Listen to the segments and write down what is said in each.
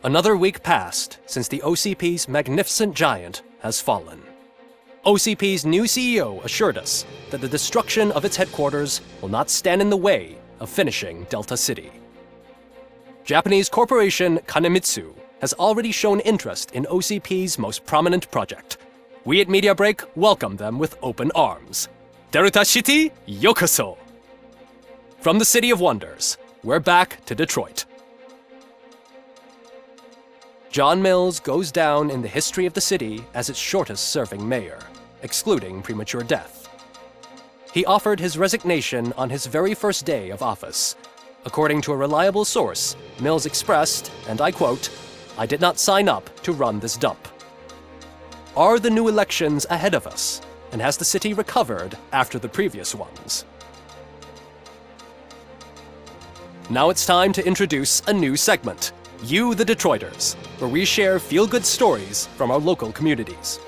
Another week passed since the OCP's magnificent giant has fallen. OCP's new CEO assured us that the destruction of its headquarters will not stand in the way of finishing Delta City. Japanese corporation Kanemitsu has already shown interest in OCP's most prominent project. We at Media Break welcome them with open arms. Delta City, yokoso! From the City of Wonders, we're back to Detroit. John Mills goes down in the history of the city as its shortest-serving mayor, excluding premature death. He offered his resignation on his very first day of office. According to a reliable source, Mills expressed, and I quote, "I did not sign up to run this dump." Are the new elections ahead of us, and has the city recovered after the previous ones? Now it's time to introduce a new segment, You the Detroiters, where we share feel-good stories from our local communities.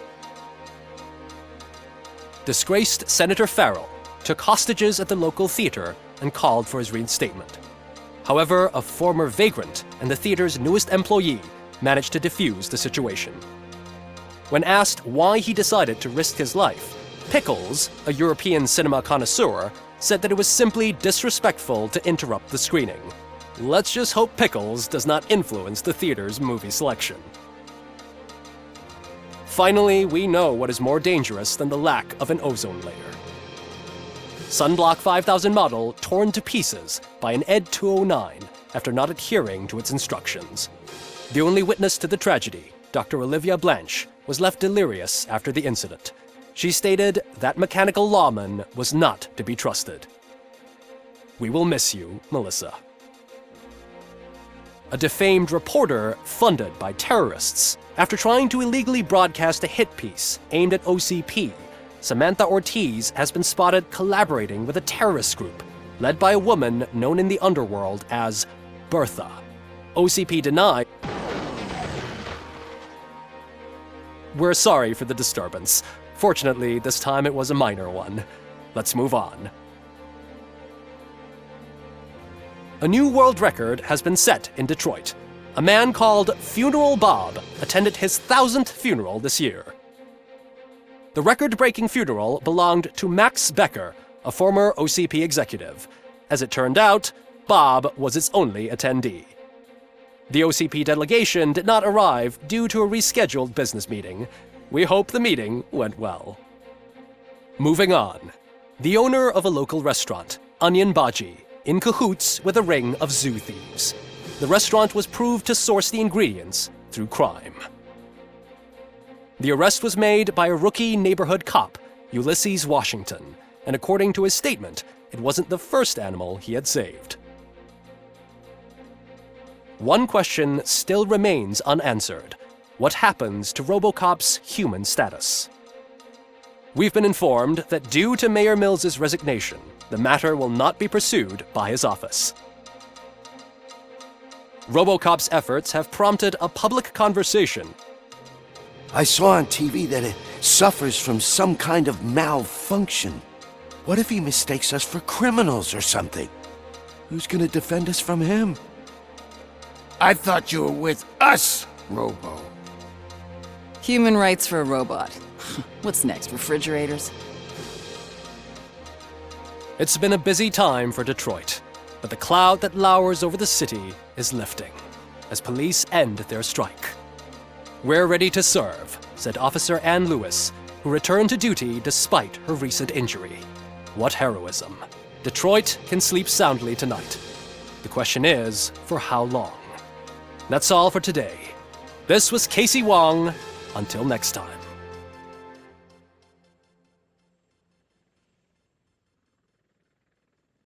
Disgraced Senator Farrell took hostages at the local theater and called for his reinstatement. However, a former vagrant and the theater's newest employee managed to defuse the situation. When asked why he decided to risk his life, Pickles, a European cinema connoisseur, said that it was simply disrespectful to interrupt the screening. Let's just hope Pickles does not influence the theater's movie selection. Finally, we know what is more dangerous than the lack of an ozone layer. Sunblock 5000 model torn to pieces by an ED 209 after not adhering to its instructions. The only witness to the tragedy, Dr. Olivia Blanche, was left delirious after the incident. She stated that mechanical lawman was not to be trusted. We will miss you, Melissa. A defamed reporter funded by terrorists. After trying to illegally broadcast a hit piece aimed at OCP, Samantha Ortiz has been spotted collaborating with a terrorist group led by a woman known in the underworld as Bertha. OCP denied. We're sorry for the disturbance. Fortunately, this time it was a minor one. Let's move on. A new world record has been set in Detroit. A man called Funeral Bob attended his 1000th funeral this year. The record-breaking funeral belonged to Max Becker, a former OCP executive. As it turned out, Bob was its only attendee. The OCP delegation did not arrive due to a rescheduled business meeting. We hope the meeting went well. Moving on. The owner of a local restaurant, Onion Baji, in cahoots with a ring of zoo thieves. The restaurant was proved to source the ingredients through crime. The arrest was made by a rookie neighborhood cop, Ulysses Washington, and according to his statement, it wasn't the first animal he had saved. One question still remains unanswered. What happens to Robocop's human status? We've been informed that due to Mayor Mills's resignation, the matter will not be pursued by his office. Robocop's efforts have prompted a public conversation. I saw on TV that it suffers from some kind of malfunction. What if he mistakes us for criminals or something? Who's gonna defend us from him? I thought you were with us, Robo. Human rights for a robot. What's next, refrigerators? It's been a busy time for Detroit, but the cloud that lowers over the city is lifting as police end their strike. "We're ready to serve," said Officer Ann Lewis, who returned to duty despite her recent injury. What heroism. Detroit can sleep soundly tonight. The question is, for how long? That's all for today. This was Casey Wong. Until next time.